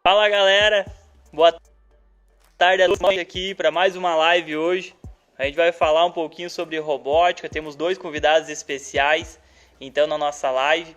Fala galera, boa tarde aqui para mais uma live hoje. A gente vai falar um pouquinho sobre robótica, temos dois convidados especiais então na nossa live.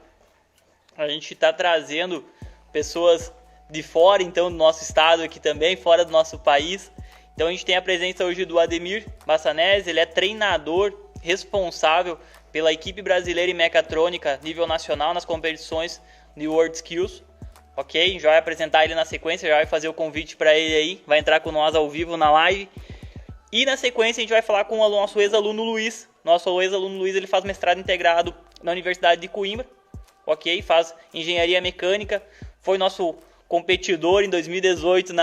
A gente está trazendo pessoas de fora então do nosso estado aqui também, fora do nosso país. Então a gente tem a presença hoje do Ademir Bassanese, ele é treinador responsável pela equipe brasileira em mecatrônica nível nacional nas competições de World Skills. Ok, a gente já vai apresentar ele na sequência, já vai fazer o convite para ele aí, vai entrar com nós ao vivo na live. E na sequência a gente vai falar com o nosso ex-aluno Luiz. Nosso ex-aluno Luiz, ele faz mestrado integrado na Universidade de Coimbra, ok, faz engenharia mecânica, foi nosso competidor em 2018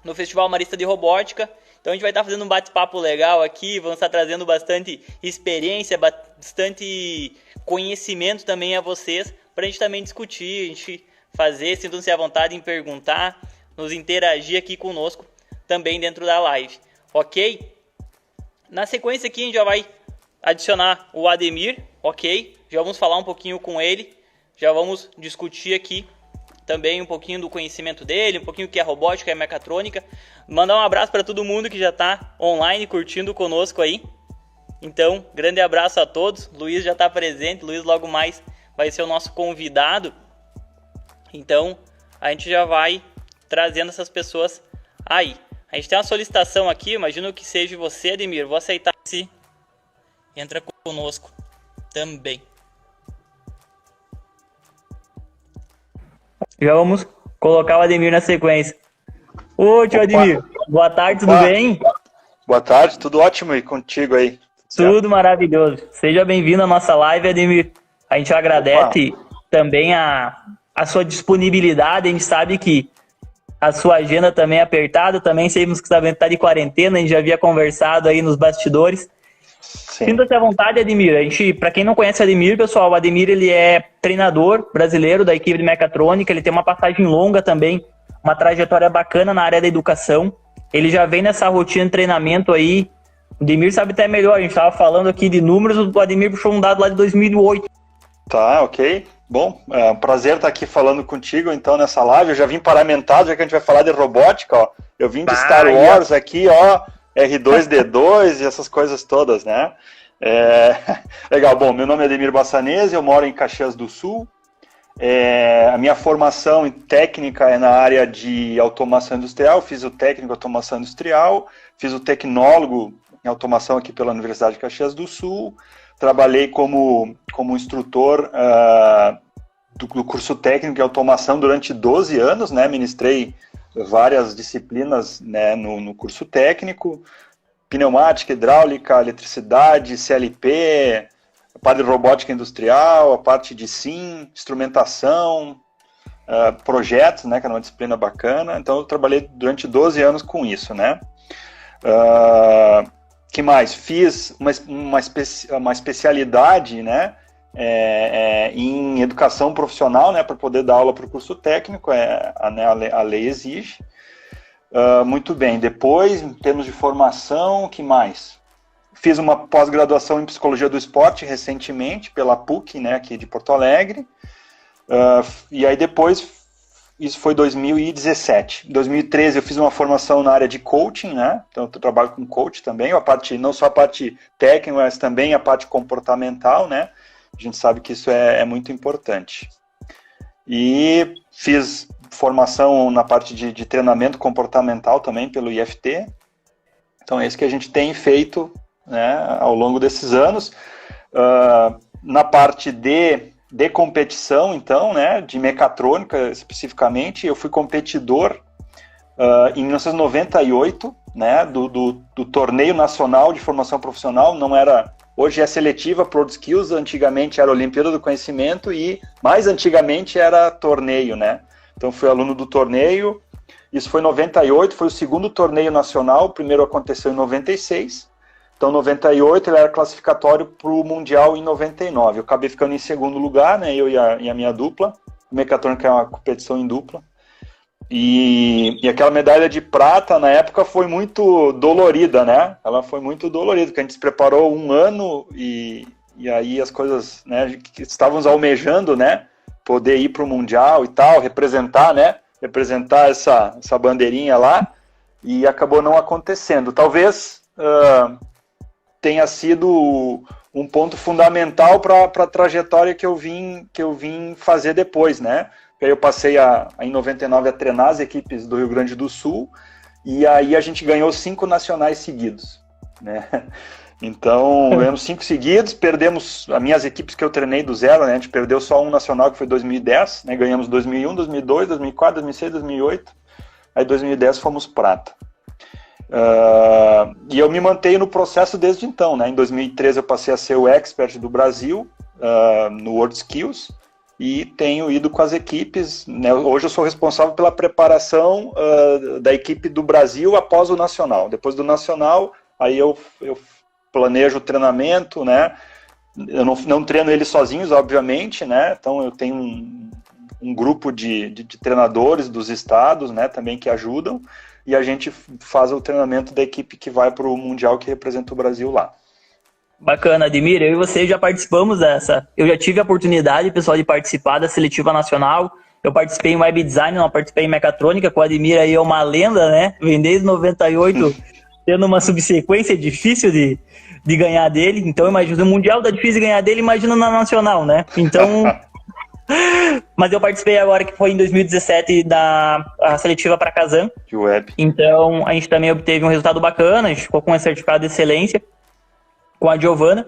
no Festival Marista de Robótica. Então a gente vai estar fazendo um bate-papo legal aqui, vamos estar trazendo bastante experiência, bastante conhecimento também a vocês, para a gente também discutir, a gente fazer, sintam-se à vontade em perguntar, nos interagir aqui conosco também dentro da live, ok? Na sequência aqui a gente já vai adicionar o Ademir, ok? Já vamos falar um pouquinho com ele, já vamos discutir aqui também um pouquinho do conhecimento dele, um pouquinho do que é robótica, é mecatrônica. Mandar um abraço para todo mundo que já está online curtindo conosco aí. Então, grande abraço a todos. Luiz já está presente, Luiz logo mais vai ser o nosso convidado. Então, a gente já vai trazendo essas pessoas aí. A gente tem uma solicitação aqui, imagino que seja você, Ademir. Vou aceitar se entra conosco também. Já vamos colocar o Ademir na sequência. Ô, tio Ademir, boa tarde, tudo bem? Boa tarde, tudo ótimo e contigo aí? Tudo maravilhoso. Seja bem-vindo à nossa live, Ademir. A gente agradece também a sua disponibilidade. A gente sabe que a sua agenda também é apertada. Também sabemos que você está de quarentena. A gente já havia conversado aí nos bastidores. Sinta-se à vontade, Ademir. Para quem não conhece o Ademir, pessoal, o Ademir ele é treinador brasileiro da equipe de mecatrônica. Ele tem uma passagem longa também, uma trajetória bacana na área da educação. Ele já vem nessa rotina de treinamento aí. O Ademir sabe até melhor. A gente estava falando aqui de números. O Ademir puxou um dado lá de 2008. Tá, ok. Bom, é um prazer estar aqui falando contigo, então, nessa live. Eu já vim paramentado, já que a gente vai falar de robótica, ó. Eu vim de Star Wars aqui, ó, R2-D2 e essas coisas todas, né? Legal, bom, meu nome é Ademir Bassanese, eu moro em Caxias do Sul. A minha formação técnica é na área de automação industrial, fiz o técnico em automação industrial, fiz o tecnólogo em automação aqui pela Universidade de Caxias do Sul. Trabalhei como instrutor do curso técnico de automação durante 12 anos, né? Ministrei várias disciplinas, né, no curso técnico, pneumática, hidráulica, eletricidade, CLP, a parte de robótica industrial, a parte de SIM, instrumentação, projetos, né, que era uma disciplina bacana. Então eu trabalhei durante 12 anos com isso, né? Que mais? Fiz uma especialidade, né, em educação profissional, né, para poder dar aula para o curso técnico, a lei exige. Muito bem, depois, em termos de formação, que mais? Fiz uma pós-graduação em Psicologia do Esporte recentemente, pela PUC, né, aqui de Porto Alegre, e aí depois, isso foi 2017. Em 2013 eu fiz uma formação na área de coaching, né? Então eu trabalho com coach também, não só a parte técnica, mas também a parte comportamental, né? A gente sabe que isso é muito importante. E fiz formação na parte de treinamento comportamental também pelo IFT. Então é isso que a gente tem feito, né, ao longo desses anos. Na parte de competição, então, né, de mecatrônica especificamente, eu fui competidor em 1998, né, do torneio nacional de formação profissional. Não era, hoje é seletiva World Skills, antigamente era Olimpíada do Conhecimento e mais antigamente era torneio, né? Então fui aluno do torneio, isso foi em 98, foi o segundo torneio nacional, o primeiro aconteceu em 96. Então, em 98, ele era classificatório para o Mundial em 99. Eu acabei ficando em segundo lugar, né? Eu e a minha dupla. O mecatrônica é uma competição em dupla. E aquela medalha de prata, na época, foi muito dolorida, né? Ela foi muito dolorida, porque a gente se preparou um ano e aí as coisas, né, que estávamos almejando, né? Poder ir para o Mundial e tal, representar, né? representar essa bandeirinha lá, e acabou não acontecendo. Talvez tenha sido um ponto fundamental para a trajetória que eu vim fazer depois, né? Aí eu passei em 99 a treinar as equipes do Rio Grande do Sul, e aí a gente ganhou 5 nacionais seguidos, né? Então, ganhamos 5 seguidos, perdemos as minhas equipes que eu treinei do zero, né? A gente perdeu só um nacional, que foi 2010, né? Ganhamos 2001, 2002, 2004, 2006, 2008, aí 2010 fomos prata. E eu me mantenho no processo desde então, né? Em 2013 eu passei a ser o expert do Brasil no World Skills, e tenho ido com as equipes, né? Hoje eu sou responsável pela preparação da equipe do Brasil após o nacional. Depois do nacional, aí eu planejo o treinamento, né? Eu não treino eles sozinhos, obviamente, né? Então eu tenho um grupo de treinadores dos estados, né? Também que ajudam, e a gente faz o treinamento da equipe que vai para o Mundial, que representa o Brasil lá. Bacana, Ademir, eu e você já participamos dessa. Eu já tive a oportunidade, pessoal, de participar da seletiva nacional. Eu participei em web design, não participei em mecatrônica, com o Ademir aí é uma lenda, né? Vem desde 98, tendo uma subsequência difícil de ganhar dele. Então, imagina, no Mundial tá difícil de ganhar dele, imagina na Nacional, né? Então... Mas eu participei agora, que foi em 2017, da seletiva para Kazan. De web. Então, a gente também obteve um resultado bacana, a gente ficou com um certificado de excelência com a Giovana.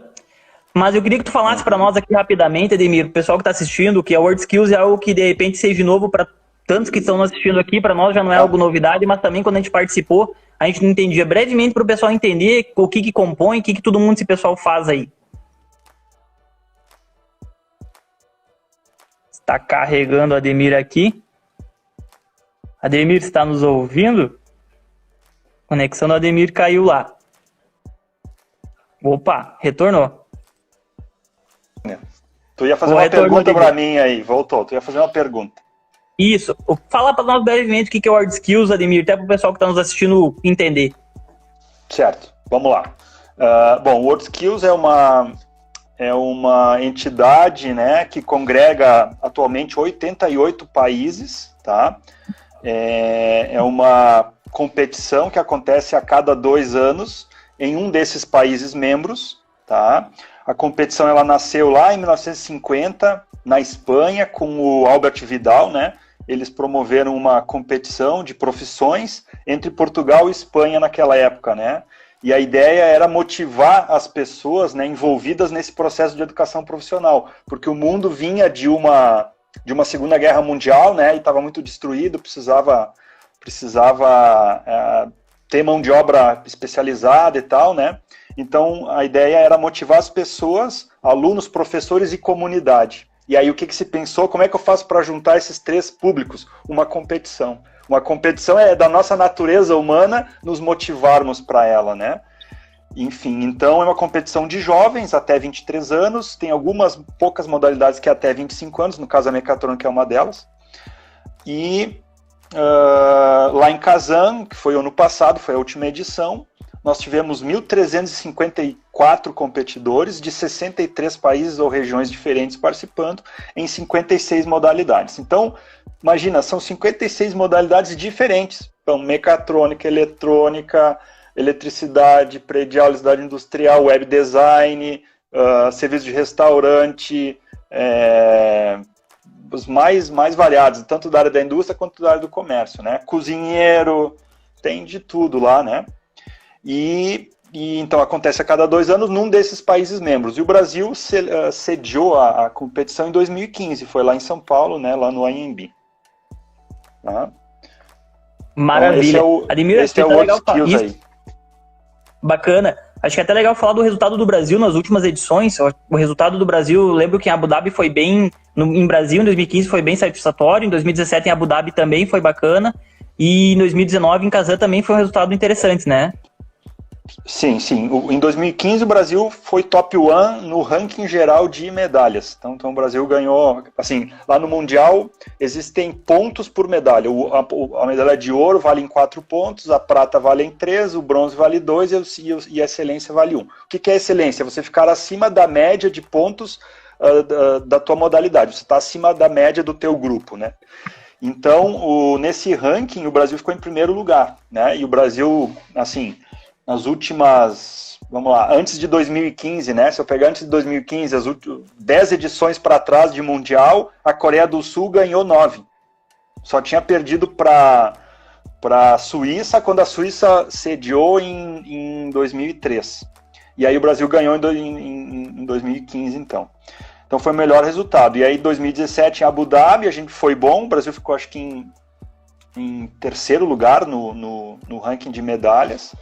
Mas eu queria que tu falasse para nós aqui rapidamente, Ademir, o pessoal que está assistindo, que a World Skills é algo que de repente seja novo para tantos que estão assistindo aqui, para nós já não é algo novidade, mas também quando a gente participou, a gente não entendia. Brevemente para o pessoal entender o que compõe, o que todo mundo, esse pessoal faz aí. Está carregando o Ademir aqui. Ademir, está nos ouvindo? A conexão do Ademir caiu lá. Opa, retornou. Tu ia fazer uma pergunta para mim aí, voltou. Tu ia fazer uma pergunta. Isso. Fala para nós brevemente o que é o World Skills, Ademir, até para o pessoal que está nos assistindo entender. Certo, vamos lá. Bom, o World Skills é uma entidade, né, que congrega atualmente 88 países, tá? É uma competição que acontece a cada 2 anos em um desses países membros, tá? A competição ela nasceu lá em 1950 na Espanha com o Albert Vidal, né? Eles promoveram uma competição de profissões entre Portugal e Espanha naquela época, né? E a ideia era motivar as pessoas, né, envolvidas nesse processo de educação profissional, porque o mundo vinha de uma Segunda Guerra Mundial, né, e estava muito destruído, precisava ter mão de obra especializada e tal, né? Então a ideia era motivar as pessoas, alunos, professores e comunidade. E aí o que se pensou? Como é que eu faço para juntar esses 3 públicos? Uma competição. Uma competição é da nossa natureza humana nos motivarmos para ela, né? Enfim, então é uma competição de jovens até 23 anos, tem algumas poucas modalidades que é até 25 anos, no caso a mecatrônica é uma delas. E lá em Kazan, que foi ano passado, foi a última edição, nós tivemos 1.354 competidores de 63 países ou regiões diferentes participando em 56 modalidades. Então, imagina, são 56 modalidades diferentes. Então, mecatrônica, eletrônica, eletricidade, predial, eletricidade industrial, web design, serviço de restaurante, os mais variados, tanto da área da indústria quanto da área do comércio, né? Cozinheiro, tem de tudo lá, né? E então acontece a cada 2 anos num desses países membros. E o Brasil sediou a competição em 2015, foi lá em São Paulo, né, lá no AMB. Tá? Maravilha. Então, esse é o World Skills aí. Bacana. Acho que é até legal falar do resultado do Brasil nas últimas edições. O resultado do Brasil, eu lembro que em Abu Dhabi foi bem... em Brasil, em 2015, foi bem satisfatório. Em 2017, em Abu Dhabi também foi bacana. E em 2019, em Kazan, também foi um resultado interessante, né? Sim. Em 2015, o Brasil foi top 1 no ranking geral de medalhas. Então o Brasil ganhou... Assim, lá no Mundial, existem pontos por medalha. A medalha de ouro vale em 4 pontos, a prata vale em 3, o bronze vale 2 e a excelência vale 1. O que é excelência? Você ficar acima da média de pontos da tua modalidade. Você está acima da média do teu grupo, né? Então, nesse ranking, o Brasil ficou em primeiro lugar, né? E o Brasil, assim, nas últimas, vamos lá, antes de 2015, né? Se eu pegar antes de 2015, as 10 edições para trás de Mundial, a Coreia do Sul ganhou 9. Só tinha perdido para a Suíça, quando a Suíça sediou em 2003. E aí o Brasil ganhou em 2015, então. Então foi o melhor resultado. E aí, em 2017, em Abu Dhabi, a gente foi bom. O Brasil ficou, acho que, em terceiro lugar no ranking de medalhas.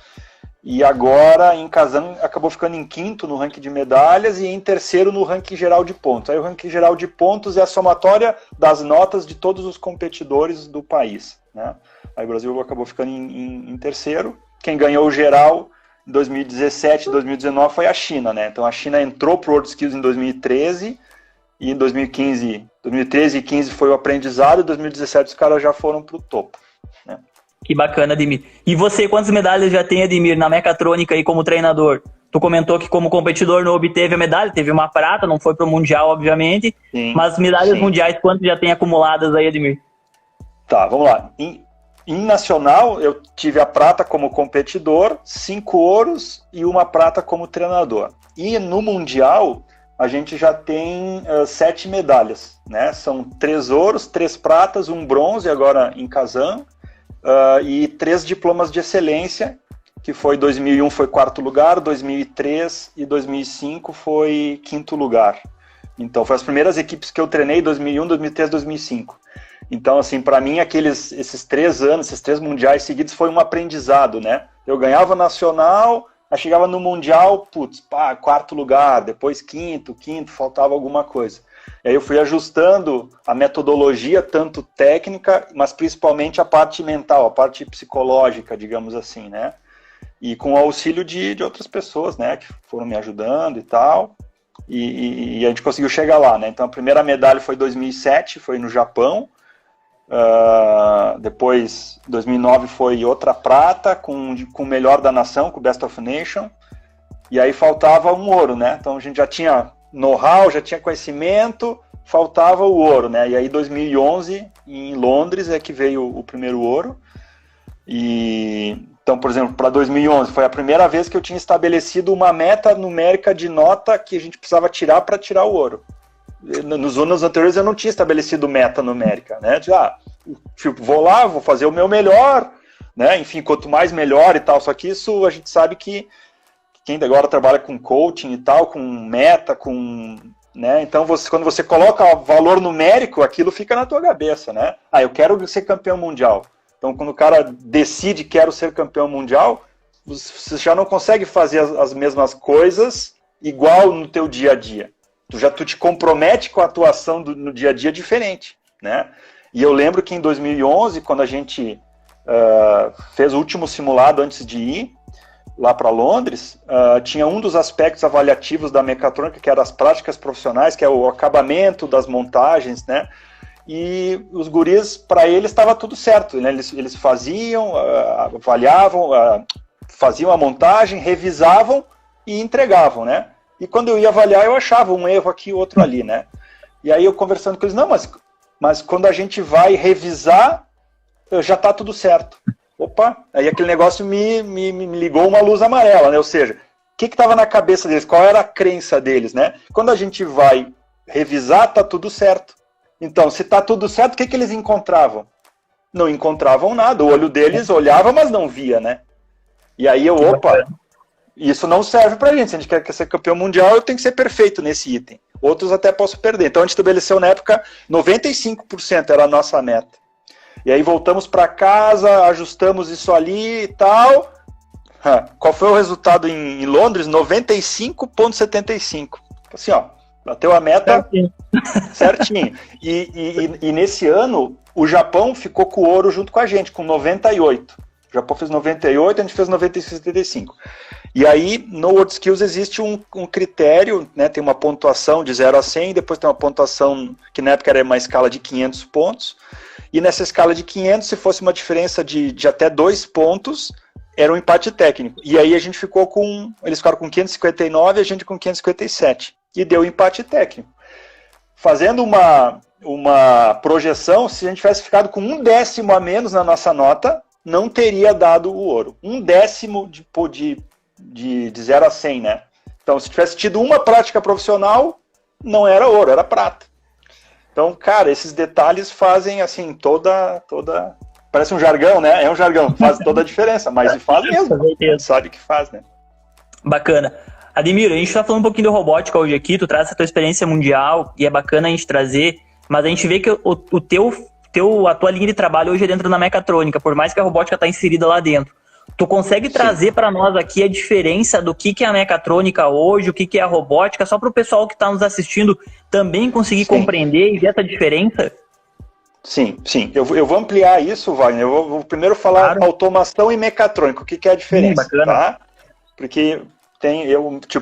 E agora, em Kazan, acabou ficando em quinto no ranking de medalhas e em terceiro no ranking geral de pontos. Aí o ranking geral de pontos é a somatória das notas de todos os competidores do país, né? Aí o Brasil acabou ficando em terceiro. Quem ganhou o geral em 2017 e 2019 foi a China, né? Então a China entrou para o World Skills em 2013 e em 2013 e 2015 foi o aprendizado, e em 2017 os caras já foram para o topo, né? Que bacana, Ademir. E você, quantas medalhas já tem, Ademir, na mecatrônica aí como treinador? Tu comentou que como competidor não obteve a medalha, teve uma prata, não foi para o Mundial, obviamente. Sim, mas medalhas mundiais, quantas já tem acumuladas aí, Ademir? Tá, vamos lá. Em nacional, eu tive a prata como competidor, 5 ouros e uma prata como treinador. E no Mundial, a gente já tem 7 medalhas, né? São 3 ouros, 3 pratas, 1 bronze, agora em Kazan, e 3 diplomas de excelência, que foi 2001 foi 4º lugar, 2003 e 2005 foi 5º lugar. Então, foi as primeiras equipes que eu treinei, 2001, 2003, 2005. Então, assim, para mim, esses 3 anos, esses 3 mundiais seguidos foi um aprendizado, né? Eu ganhava nacional, aí chegava no mundial, 4º lugar, depois 5º, faltava alguma coisa. E aí eu fui ajustando a metodologia, tanto técnica, mas principalmente a parte mental, a parte psicológica, digamos assim, né? E com o auxílio de outras pessoas, né? Que foram me ajudando e tal. E a gente conseguiu chegar lá, né? Então a primeira medalha foi em 2007, foi no Japão. Depois, 2009 foi outra prata, com o melhor da nação, com o Best of Nation. E aí faltava um ouro, né? Então a gente já tinha know-how, já tinha conhecimento, faltava o ouro, né? E aí 2011, em Londres, é que veio o primeiro ouro. E então, por exemplo, para 2011, foi a primeira vez que eu tinha estabelecido uma meta numérica de nota que a gente precisava tirar para tirar o ouro. Nos anos anteriores eu não tinha estabelecido meta numérica, né? Tipo, vou lá, vou fazer o meu melhor, né? Enfim, quanto mais melhor e tal. Só que isso a gente sabe que quem agora trabalha com coaching e tal, com meta, né? Então, quando você coloca valor numérico, aquilo fica na tua cabeça, né? Eu quero ser campeão mundial. Então, quando o cara decide quero ser campeão mundial, você já não consegue fazer as mesmas coisas igual no teu dia a dia. Tu te compromete com a atuação no dia a dia diferente, né? E eu lembro que em 2011, quando a gente fez o último simulado antes de ir lá para Londres, tinha um dos aspectos avaliativos da mecatrônica, que era as práticas profissionais, que é o acabamento das montagens, né? E os guris, para eles, estava tudo certo, né? Eles faziam, avaliavam, faziam a montagem, revisavam e entregavam, né? E quando eu ia avaliar, eu achava um erro aqui, outro ali, né? E aí eu conversando com eles, não, mas quando a gente vai revisar, já está tudo certo. Opa, aí aquele negócio me ligou uma luz amarela, né? Ou seja, o que estava na cabeça deles? Qual era a crença deles, né? Quando a gente vai revisar, tá tudo certo. Então, se tá tudo certo, o que eles encontravam? Não encontravam nada. O olho deles olhava, mas não via, né? E aí isso não serve pra gente. Se a gente quer ser campeão mundial, eu tenho que ser perfeito nesse item. Outros até posso perder. Então, a gente estabeleceu na época 95% era a nossa meta. E aí voltamos para casa, ajustamos isso ali e tal. Qual foi o resultado em Londres? 95,75. Assim, ó, bateu a meta certinho. E nesse ano, o Japão ficou com o ouro junto com a gente, com 98. O Japão fez 98, a gente fez 96,75. E aí, no World Skills existe um critério, né? Tem uma pontuação de 0 a 100, depois tem uma pontuação que na época era uma escala de 500 pontos. E nessa escala de 500, se fosse uma diferença de até 2 pontos, era um empate técnico. E aí a gente ficou eles ficaram com 559 e a gente com 557. E deu empate técnico. fazendo uma projeção, se a gente tivesse ficado com 1/10 a menos na nossa nota, não teria dado o ouro. 1/10 de 0 a 100, né? Então, se tivesse tido uma prática profissional, não era ouro, era prata. Então, cara, esses detalhes fazem, assim, toda... Parece um jargão, né? É um jargão, faz toda a diferença, mas faz mesmo. A gente sabe que faz, né? Bacana. Ademir, a gente tá falando um pouquinho de robótica hoje aqui, tu traz a tua experiência mundial, e é bacana a gente trazer, mas a gente vê que a tua linha de trabalho hoje é dentro da mecatrônica, por mais que a robótica tá inserida lá dentro. Tu consegue trazer para nós aqui a diferença do que é a mecatrônica hoje, o que é a robótica, só para o pessoal que está nos assistindo também conseguir compreender e ver essa diferença? Sim. Eu vou ampliar isso, Wagner. Eu vou primeiro falar automação e mecatrônica. O que é a diferença? Bacana. Tá? Porque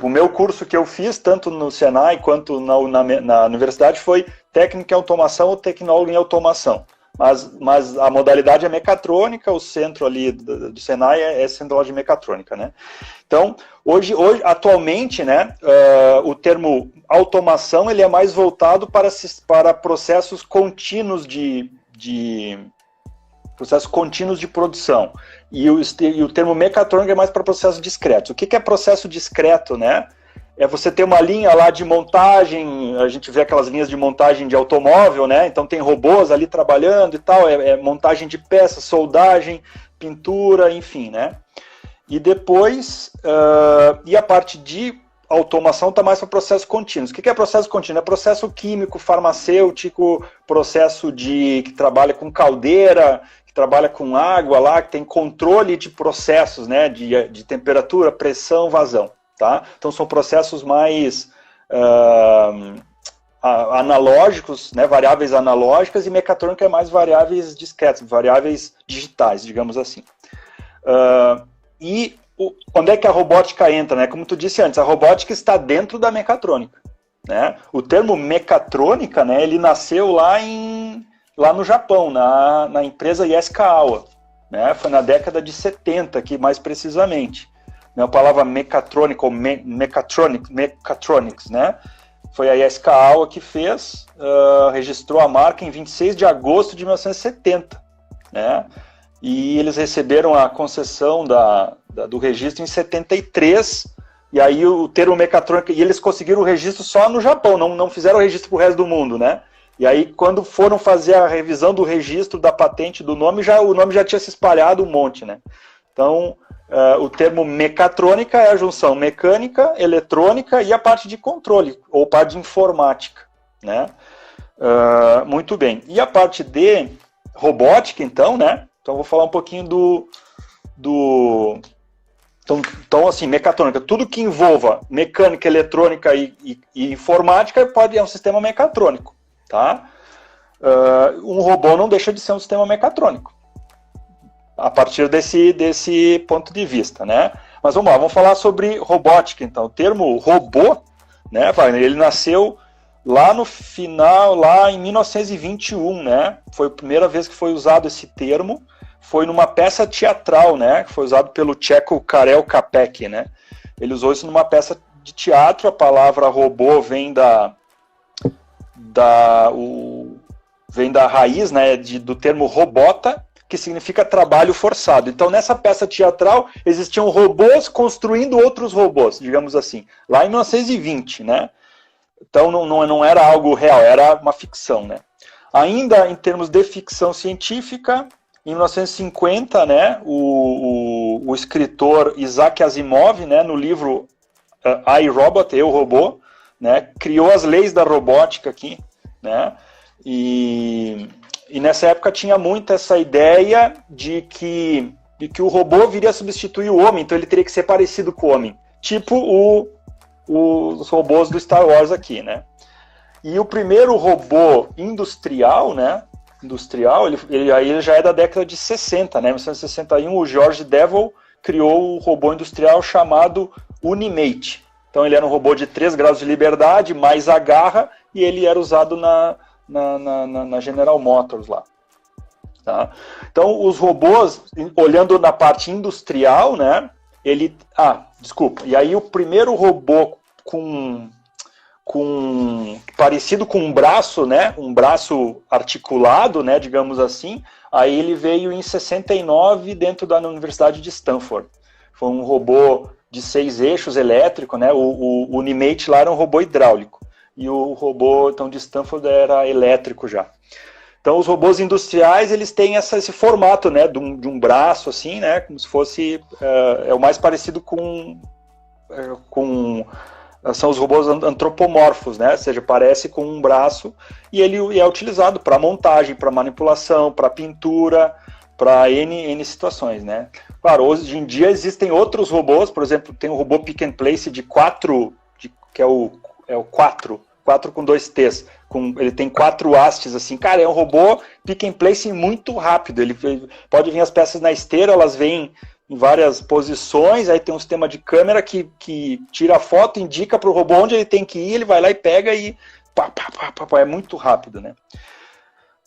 o meu curso que eu fiz, tanto no Senai quanto na universidade, foi técnica em automação ou tecnólogo em automação. Mas a modalidade é mecatrônica, o centro ali do Senai é central de mecatrônica, né? Então, hoje atualmente, né, o termo automação ele é mais voltado para processos contínuos de produção. E o termo mecatrônica é mais para processos discretos. O que é processo discreto, né? É você ter uma linha lá de montagem, a gente vê aquelas linhas de montagem de automóvel, né? Então tem robôs ali trabalhando e tal, é montagem de peças, soldagem, pintura, enfim, né? E depois, e a parte de automação está mais para processos contínuos. O que é processo contínuo? É processo químico, farmacêutico, processo que trabalha com caldeira, que trabalha com água lá, que tem controle de processos, né? De temperatura, pressão, vazão. Tá? Então são processos mais analógicos, né, variáveis analógicas, e mecatrônica é mais variáveis discretas, variáveis digitais, digamos assim. Onde é que a robótica entra? Né? Como tu disse antes, a robótica está dentro da mecatrônica. Né? O termo mecatrônica, né, ele nasceu lá no Japão, na empresa Yaskawa. Né? Foi na década de 70, aqui mais precisamente. A palavra mecatrônica ou mechatronics, né? Foi a Yaskawa que fez, registrou a marca em 26 de agosto de 1970, né? E eles receberam a concessão do registro em 73, e aí o termo mecatrônica, e eles conseguiram o registro só no Japão, não fizeram o registro para o resto do mundo, né? E aí quando foram fazer a revisão do registro da patente do nome, o nome já tinha se espalhado um monte, né? Então, o termo mecatrônica é a junção mecânica, eletrônica e a parte de controle, ou parte de informática, né? Muito bem. E a parte de robótica, então, né? Então, eu vou falar um pouquinho Então, assim, mecatrônica, tudo que envolva mecânica, eletrônica e informática é um sistema mecatrônico, tá? Um robô não deixa de ser um sistema mecatrônico, a partir desse ponto de vista, né? Mas vamos lá, vamos falar sobre robótica, então. O termo robô, né, Wagner, ele nasceu lá no final, lá em 1921, né? Foi a primeira vez que foi usado esse termo, foi numa peça teatral, né? Que foi usado pelo tcheco Karel Capek, né? Ele usou isso numa peça de teatro, a palavra robô vem vem da raiz, né, do termo robota, que significa trabalho forçado. Então, nessa peça teatral, existiam robôs construindo outros robôs, digamos assim, lá em 1920, né? Então, não era algo real, era uma ficção, né? Ainda em termos de ficção científica, em 1950, né, o escritor Isaac Asimov, né, no livro I, Robot, Eu, Robô, né, criou as leis da robótica aqui, né? E nessa época tinha muito essa ideia de que o robô viria a substituir o homem, então ele teria que ser parecido com o homem. Tipo os robôs do Star Wars aqui, né? E o primeiro robô industrial, né? Ele já é da década de 60, né? Em 1961, o George Devil criou o robô industrial chamado Unimate. Então ele era um robô de 3 graus de liberdade, mais a garra, e ele era usado na General Motors lá. Tá? Então, os robôs, olhando na parte industrial, né, desculpa. E aí o primeiro robô com parecido com um braço, né? Um braço articulado, né? Digamos assim. Aí ele veio em 69 dentro da Universidade de Stanford. Foi um robô de 6 eixos elétrico, né? O Unimate lá era um robô hidráulico. E o robô então, de Stanford era elétrico já. Então, os robôs industriais, eles têm esse formato, né, de um braço, assim, né, como se fosse, é o mais parecido são os robôs antropomorfos, né, ou seja, parece com um braço, e ele é utilizado para montagem, para manipulação, para pintura, para N situações, né. Claro, hoje em dia existem outros robôs, por exemplo, tem o robô Pick and Place de 4, que é o 4 com 2 T's, ele tem 4 hastes, assim, cara, é um robô pick and place muito rápido, ele pode vir as peças na esteira, elas vêm em várias posições, aí tem um sistema de câmera que tira a foto, indica para o robô onde ele tem que ir, ele vai lá e pega e é muito rápido, né?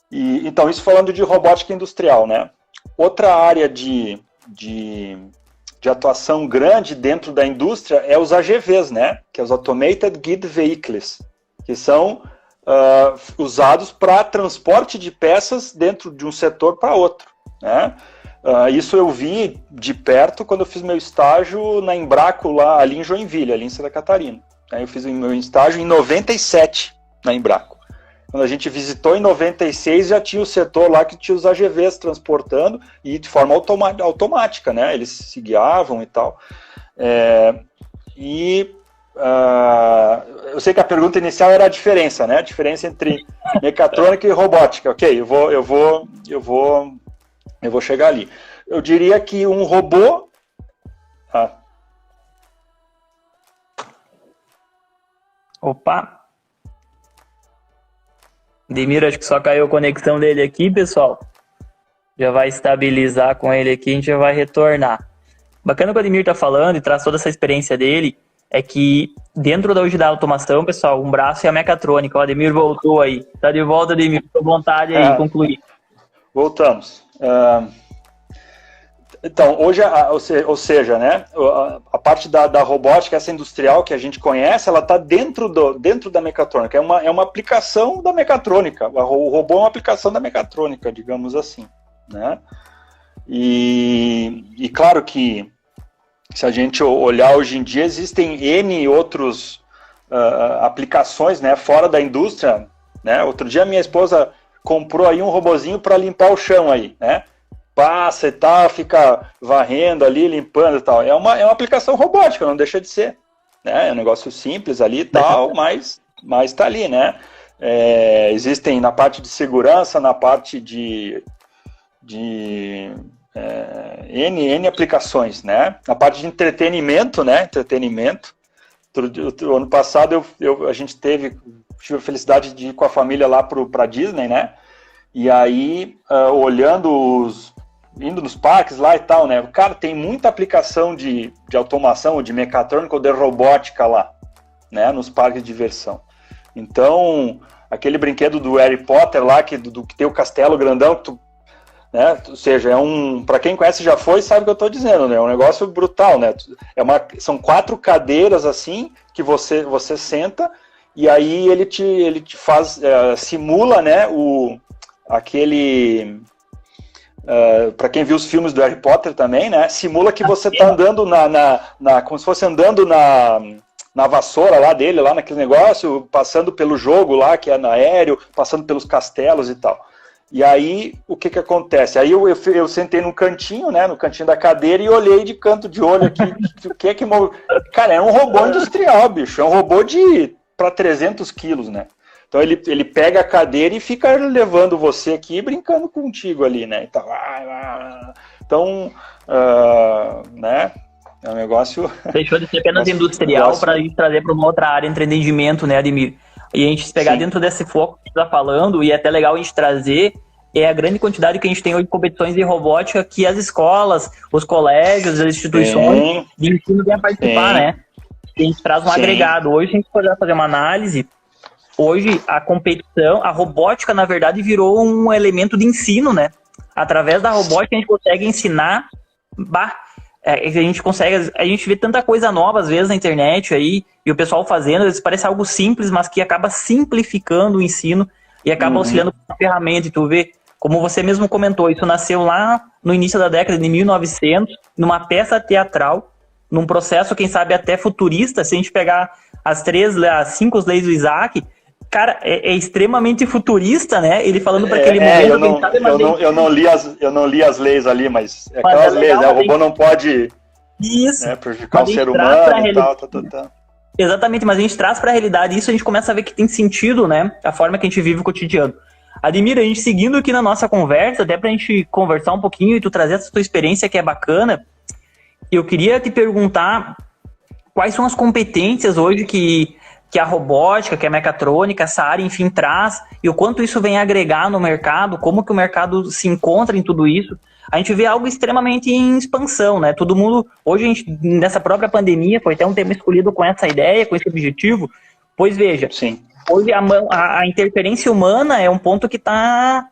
Então, isso falando de robótica industrial, né? Outra área de atuação grande dentro da indústria é os AGVs, né? Que é os Automated Guided Vehicles, que são usados para transporte de peças dentro de um setor para outro, né? Isso eu vi de perto quando eu fiz meu estágio na Embraco, lá ali em Joinville, ali em Santa Catarina. Eu fiz o meu estágio em 97 na Embraco. Quando a gente visitou em 96, já tinha o setor lá que tinha os AGVs transportando e de forma automática, né? Eles se guiavam e tal. Eu sei que a pergunta inicial era a diferença, né? A diferença entre mecatrônica e robótica. Ok, eu vou chegar ali. Eu diria que um robô... Opa! Demir, acho que só caiu a conexão dele aqui, pessoal. Já vai estabilizar com ele aqui, a gente já vai retornar. Bacana o que o Ademir está falando e traz toda essa experiência dele, é que dentro hoje da automação, pessoal, um braço é a mecatrônica. O Ademir voltou aí. Tá de volta, Ademir. Fica à vontade aí, concluir. Voltamos. Então, hoje, ou seja, né, a parte da robótica, essa industrial que a gente conhece, ela está dentro da mecatrônica. É uma aplicação da mecatrônica. O robô é uma aplicação da mecatrônica, digamos assim, né? E claro que, se a gente olhar hoje em dia, existem N outros aplicações, né, fora da indústria, né? Outro dia minha esposa comprou aí um robozinho para limpar o chão aí, né? Passa e tal, fica varrendo ali, limpando e tal. É uma aplicação robótica, não deixa de ser, né? É um negócio simples ali e tal, mas tá ali, né? Existem na parte de segurança, na parte de N aplicações, né? Na parte de entretenimento, né? O ano passado a gente tive a felicidade de ir com a família lá para Disney, né? E aí, indo nos parques lá e tal, né? Cara, tem muita aplicação de automação, ou de mecatrônica, ou de robótica lá, né? Nos parques de diversão. Então, aquele brinquedo do Harry Potter lá, que tem o castelo grandão, né? Ou seja, para quem conhece já foi, sabe o que eu estou dizendo, né? É um negócio brutal, né? São 4 cadeiras assim, que você senta, e aí ele te faz, simula, né? Para quem viu os filmes do Harry Potter também, né? Simula que você está andando como se fosse andando na vassoura lá dele, lá naquele negócio, passando pelo jogo lá, que é no aéreo, passando pelos castelos e tal. E aí, o que acontece? Aí eu sentei num cantinho, né? No cantinho da cadeira e olhei de canto de olho aqui. Cara, é um robô industrial, bicho. É um robô para 300 quilos, né? Então ele pega a cadeira e fica levando você aqui e brincando contigo ali, né? Então, né? É um negócio... Deixou de ser apenas industrial para a gente trazer para uma outra área de empreendimento, né, Ademir? E a gente pegar dentro desse foco que a gente está falando, e é até legal a gente trazer, a grande quantidade que a gente tem hoje de competições de robótica que as escolas, os colégios, as instituições de ensino vêm a participar, né? E a gente traz um agregado. Hoje, se a gente for fazer uma análise... Hoje, a competição, a robótica, na verdade, virou um elemento de ensino, né? Através da robótica, a gente consegue ensinar a gente consegue, a gente vê tanta coisa nova às vezes na internet aí, e o pessoal fazendo, às vezes parece algo simples, mas que acaba simplificando o ensino e acaba auxiliando com a ferramenta. E tu vê, como você mesmo comentou, isso nasceu lá no início da década de 1900, numa peça teatral, num processo, quem sabe, até futurista. Se a gente pegar as 5 leis do Isaac, cara, é extremamente futurista, né? Ele falando para aquele momento... Eu não li as leis ali, mas aquelas leis, né? O robô não pode prejudicar o ser humano e tal. Exatamente, mas a gente traz para a realidade isso, a gente começa a ver que tem sentido, né? A forma que a gente vive o cotidiano. Admir, a gente seguindo aqui na nossa conversa, até pra gente conversar um pouquinho e tu trazer essa tua experiência que é bacana, eu queria te perguntar quais são as competências hoje que a robótica, que a mecatrônica, essa área, enfim, traz, e o quanto isso vem agregar no mercado, como que o mercado se encontra em tudo isso. A gente vê algo extremamente em expansão, né? Todo mundo, hoje, nessa própria pandemia, foi até um tema escolhido com essa ideia, com esse objetivo, pois veja, sim, hoje a interferência humana é um ponto que está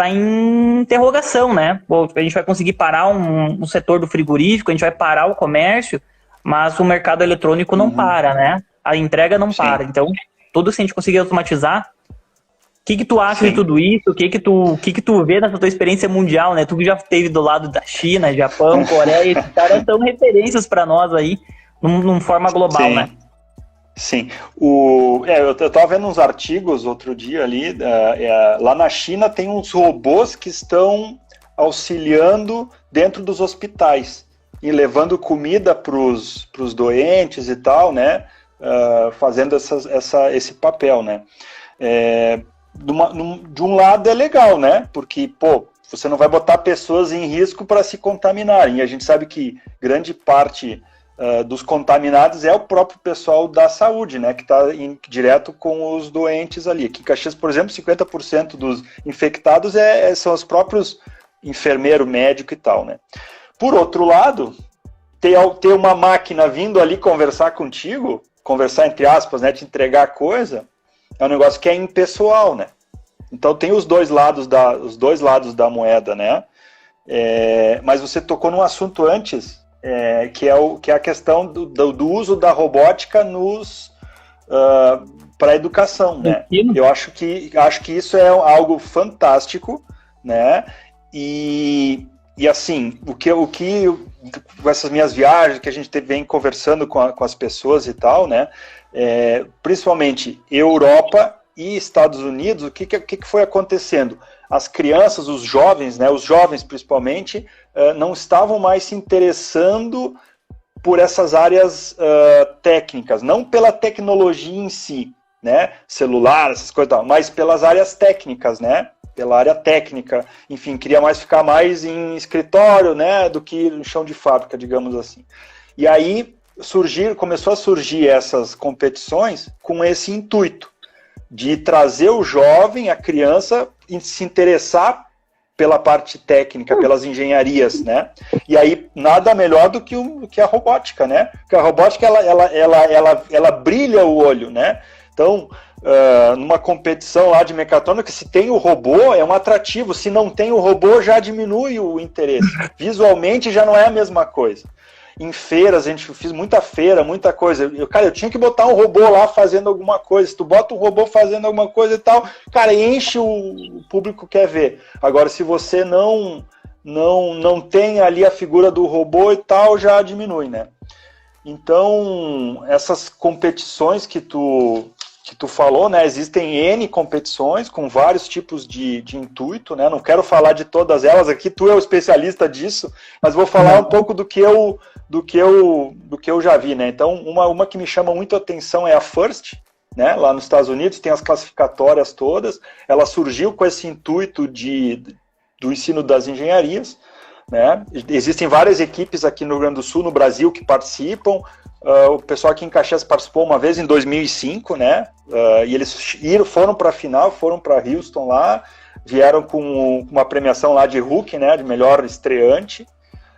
em interrogação, né? A gente vai conseguir parar um setor do frigorífico, a gente vai parar o comércio, mas o mercado eletrônico não para, né? A entrega não para. Então, tudo se a gente conseguir automatizar. O que tu acha de tudo isso? O que tu vê nessa tua experiência mundial, né? Tu que já esteve do lado da China, Japão, Coreia, esses caras são referências para nós aí, numa forma global, né? Sim. Eu estava vendo uns artigos outro dia ali, lá na China tem uns robôs que estão auxiliando dentro dos hospitais e levando comida para os doentes e tal, né? Fazendo esse papel, né? De um lado é legal, né? Porque, você não vai botar pessoas em risco para se contaminarem. E a gente sabe que grande parte dos contaminados é o próprio pessoal da saúde, né? Que está direto com os doentes ali. Aqui em Caxias, por exemplo, 50% dos infectados são os próprios enfermeiro, médico e tal, né? Por outro lado, ter uma máquina vindo ali conversar contigo, conversar entre aspas, né? Te entregar coisa, é um negócio que é impessoal, né? Então tem os dois lados da moeda, né? Mas você tocou num assunto antes, que é a questão do uso da robótica para a educação, né? Eu acho que isso é algo fantástico, né? E assim, com essas minhas viagens que a gente vem conversando com as pessoas e tal, né? Principalmente Europa e Estados Unidos, o que foi acontecendo? As crianças, os jovens, né? Os jovens principalmente, não estavam mais se interessando por essas áreas técnicas, não pela tecnologia em si, né? Celular, essas coisas, tal, mas pelas áreas técnicas, né? Pela área técnica, enfim, queria ficar mais em escritório, né, do que no chão de fábrica, digamos assim. E aí começou a surgir essas competições com esse intuito de trazer o jovem, a criança, e se interessar pela parte técnica, pelas engenharias, né? E aí nada melhor do que a robótica, né? Porque a robótica ela brilha o olho, né? Então, numa competição lá de mecatrônica, se tem o robô, é um atrativo. Se não tem o robô, já diminui o interesse. Visualmente já não é a mesma coisa. Em feiras, a gente fez muita feira, muita coisa. Eu tinha que botar um robô lá fazendo alguma coisa. Se tu bota um robô fazendo alguma coisa e tal, cara, enche o público quer ver. Agora, se você não tem ali a figura do robô e tal, já diminui, né? Então, essas competições que tu falou, né? Existem N competições com vários tipos de intuito, né? Não quero falar de todas elas aqui, tu é o especialista disso, mas vou falar um pouco do que eu já vi, né? Então, uma que me chama muito a atenção é a FIRST, né? Lá nos Estados Unidos tem as classificatórias todas. Ela surgiu com esse intuito do ensino das engenharias, né? Existem várias equipes aqui no Rio Grande do Sul, no Brasil, que participam. O pessoal aqui em Caxias participou uma vez em 2005, né? E eles foram para a final, foram para Houston lá, vieram com uma premiação lá de Rookie, né? De melhor estreante.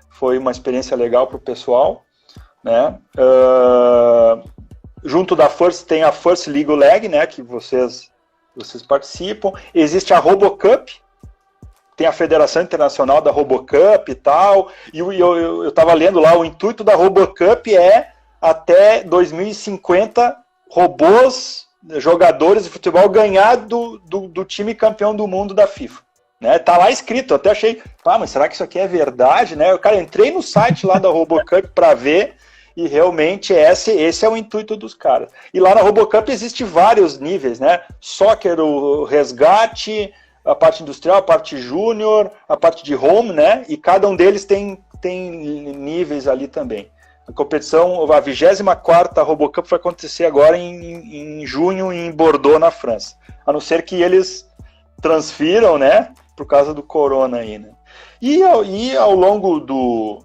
Foi uma experiência legal para o pessoal, né? Junto da FIRST tem a FIRST Legal Leg, né? Que vocês participam. Existe a RoboCup, tem a Federação Internacional da RoboCup e tal, e eu estava lendo lá, o intuito da RoboCup é até 2050 robôs, jogadores de futebol ganhar do time campeão do mundo da FIFA. Né? Tá lá escrito, eu até achei, mas será que isso aqui é verdade? Né? Eu, entrei no site lá da RoboCup para ver, e realmente esse é o intuito dos caras. E lá na RoboCup existe vários níveis, né? Soccer, o resgate, a parte industrial, a parte júnior, a parte de home, né? E cada um deles tem níveis ali também. A competição, a 24ª RoboCup vai acontecer agora em junho em Bordeaux, na França. A não ser que eles transfiram, né? Por causa do corona aí, né? E ao longo do...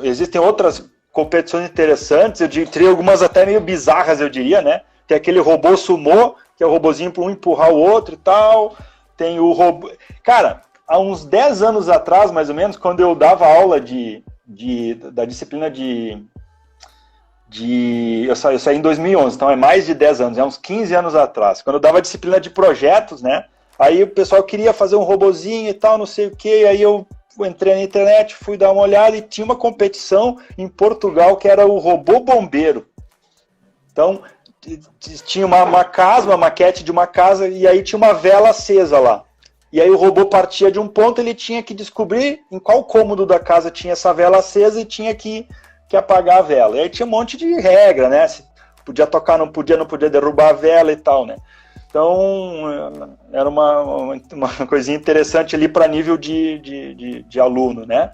Existem outras competições interessantes, eu diria algumas até meio bizarras, eu diria, né? Tem aquele robô sumô, que é o robozinho para um empurrar o outro e tal. Tem o robô... Cara, há uns 10 anos atrás, mais ou menos, quando eu dava aula da disciplina eu saí em 2011, então é mais de 10 anos, é uns 15 anos atrás. Quando eu dava disciplina de projetos, né? Aí o pessoal queria fazer um robozinho e tal, não sei o que, aí eu entrei na internet, fui dar uma olhada e tinha uma competição em Portugal que era o robô bombeiro. Então, tinha uma casa, uma maquete de uma casa, e aí tinha uma vela acesa lá. E aí o robô partia de um ponto, ele tinha que descobrir em qual cômodo da casa tinha essa vela acesa e tinha que apagar a vela. E aí tinha um monte de regra, né? Se podia tocar, não podia derrubar a vela e tal, né? Então, era uma coisinha interessante ali para nível de aluno, né?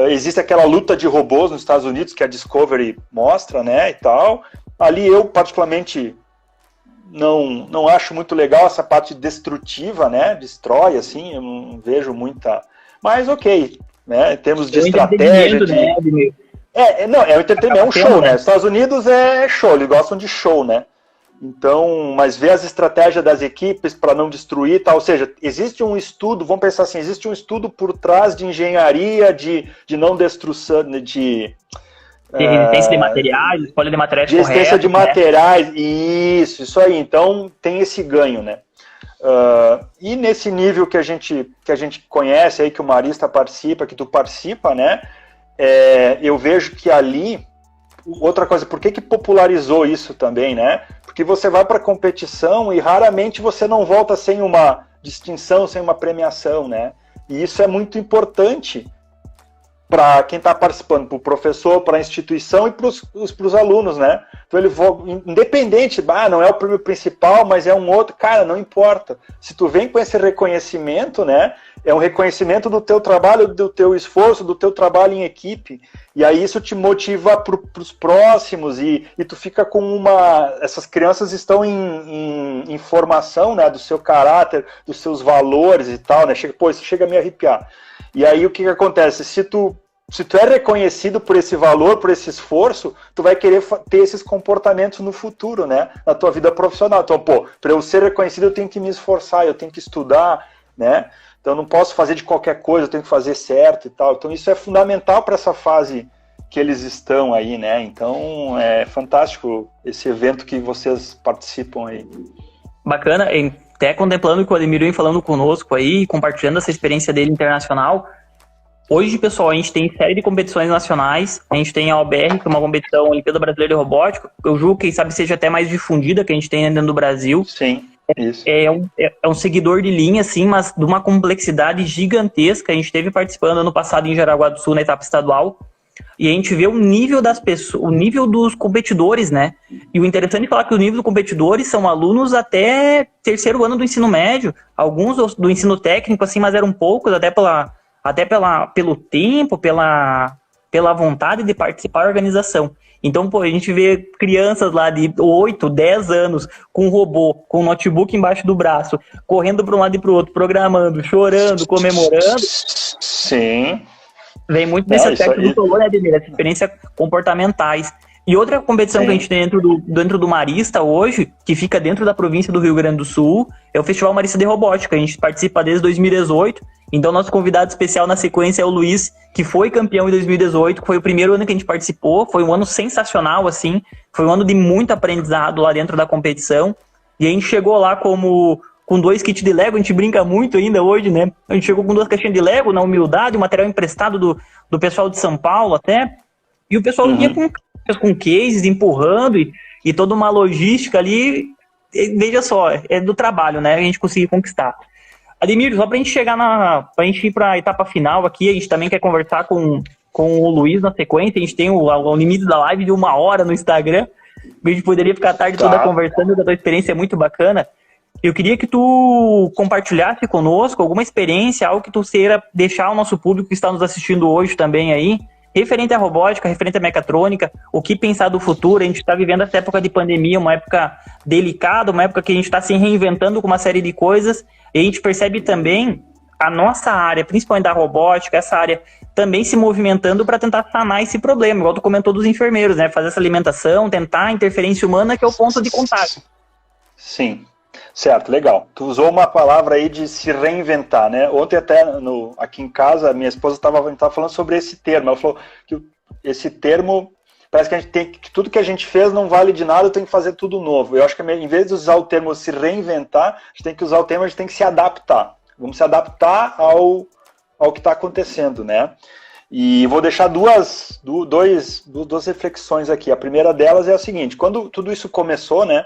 Existe aquela luta de robôs nos Estados Unidos, que a Discovery mostra, né, e tal. Ali eu, particularmente, não acho muito legal essa parte destrutiva, né? Destrói, assim, eu não vejo muita... Mas, ok, né? Em termos de estratégia... Né? É o entretenimento, é um show, né? Os Estados Unidos é show, eles gostam de show, né? Então, mas ver as estratégias das equipes para não destruir e tal, ou seja, existe um estudo, vamos pensar assim, existe um estudo por trás de engenharia, de não destruição, de resistência de materiais, escolha de materiais corretos. De resistência de materiais, isso aí, então tem esse ganho, né? E nesse nível que a gente conhece aí, que o Marista participa, que tu participa, né? Eu vejo que ali... Outra coisa, por que popularizou isso também, né? Porque você vai para a competição e raramente você não volta sem uma distinção, sem uma premiação, né? E isso é muito importante para quem está participando, para o professor, para a instituição e para os alunos, né? Então ele independente, não é o prêmio principal, mas é um outro, cara, não importa. Se tu vem com esse reconhecimento, né? É um reconhecimento do teu trabalho, do teu esforço, do teu trabalho em equipe. E aí isso te motiva para os próximos e tu fica com essas crianças estão em formação, né? Do seu caráter, dos seus valores e tal, né? Isso chega a me arrepiar. E aí o que acontece? Se tu é reconhecido por esse valor, por esse esforço, tu vai querer ter esses comportamentos no futuro, né? Na tua vida profissional. Então, para eu ser reconhecido, eu tenho que me esforçar, eu tenho que estudar, né? Então, eu não posso fazer de qualquer coisa, eu tenho que fazer certo e tal. Então, isso é fundamental para essa fase que eles estão aí, né? Então, é fantástico esse evento que vocês participam aí. Bacana, até contemplando que o Ademir vem falando conosco aí, compartilhando essa experiência dele internacional. Hoje, pessoal, a gente tem série de competições nacionais, a gente tem a OBR, que é uma competição Olimpíada Brasileira de Robótica, eu julgo que, quem sabe, seja até mais difundida que a gente tem dentro do Brasil. Sim, isso. É um seguidor de linha, sim, mas de uma complexidade gigantesca. A gente esteve participando ano passado em Jaraguá do Sul, na etapa estadual, e a gente vê o nível das pessoas, o nível dos competidores, né? E o interessante é falar que o nível dos competidores são alunos até terceiro ano do ensino médio, alguns do ensino técnico, assim, mas eram poucos, até pelo tempo, pela vontade de participar da organização. Então, a gente vê crianças lá de 8, 10 anos com um robô, com um notebook embaixo do braço, correndo para um lado e para o outro, programando, chorando, comemorando. Sim. Vem muito desse aspecto do valor, né, Ademir? Essa experiência comportamentais. E outra competição que a gente tem dentro do Marista hoje, que fica dentro da província do Rio Grande do Sul, é o Festival Marista de Robótica. A gente participa desde 2018. Então, nosso convidado especial na sequência é o Luiz, que foi campeão em 2018, que foi o primeiro ano que a gente participou. Foi um ano sensacional, assim. Foi um ano de muito aprendizado lá dentro da competição. E a gente chegou lá como com 2 kits de Lego, a gente brinca muito ainda hoje, né? A gente chegou com 2 caixinhas de Lego, na humildade, o material emprestado do pessoal de São Paulo até, e o pessoal vinha com cases, empurrando, e toda uma logística ali, veja só, é do trabalho, né? A gente conseguir conquistar. Ademir, só pra gente pra gente ir pra etapa final aqui, a gente também quer conversar com o Luiz na sequência, a gente tem o limite da live de 1 hora no Instagram, a gente poderia ficar a tarde toda conversando, da tua experiência é muito bacana. Eu queria que tu compartilhasse conosco alguma experiência, algo que tu queira deixar ao nosso público que está nos assistindo hoje também aí, referente à robótica, referente à mecatrônica, o que pensar do futuro. A gente está vivendo essa época de pandemia, uma época delicada, uma época que a gente está se reinventando com uma série de coisas, e a gente percebe também a nossa área, principalmente da robótica, essa área também se movimentando para tentar sanar esse problema, igual tu comentou dos enfermeiros, né? Fazer essa alimentação, tentar a interferência humana, que é o ponto de contágio. Sim. Certo, legal. Tu usou uma palavra aí de se reinventar, né? Ontem até aqui em casa, minha esposa estava falando sobre esse termo. Ela falou que esse termo, parece que a gente tem que tudo que a gente fez não vale de nada, tem que fazer tudo novo. Eu acho que em vez de usar o termo se reinventar, a gente tem que usar o termo, a gente tem que se adaptar. Vamos se adaptar ao que está acontecendo, né? E vou deixar duas reflexões aqui. A primeira delas é a seguinte: quando tudo isso começou, né?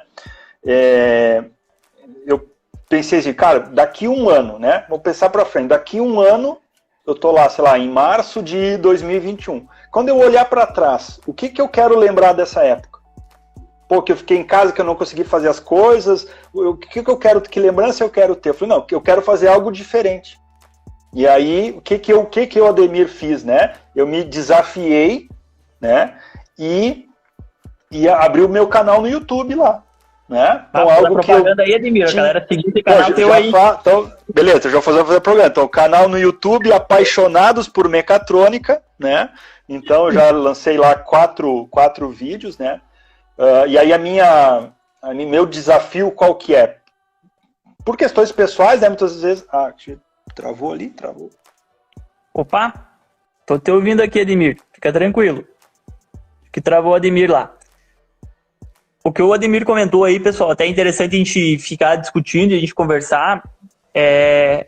Eu pensei assim, cara, daqui 1 ano, né? Vou pensar para frente. Daqui 1 ano, eu tô lá, sei lá, em março de 2021. Quando eu olhar para trás, o que eu quero lembrar dessa época? Pô, que eu fiquei em casa, que eu não consegui fazer as coisas. O que eu quero, que lembrança eu quero ter? Eu falei, não, eu quero fazer algo diferente. E aí, o que eu, Ademir, fiz, né? Eu me desafiei, né? E abri o meu canal no YouTube lá. Né? Então, algo que eu aí, Ademir, a galera seguir esse canal teu aí. Então, beleza, já vou fazer o programa. Então, canal no YouTube, Apaixonados por Mecatrônica, né? Então, eu já lancei lá 4 vídeos, né? E aí meu desafio qual que é? Por questões pessoais, né? Muitas vezes... travou ali? Travou. Opa, tô te ouvindo aqui, Ademir. Fica tranquilo. Que travou o Ademir lá. O que o Ademir comentou aí, pessoal, até é interessante a gente ficar discutindo e a gente conversar,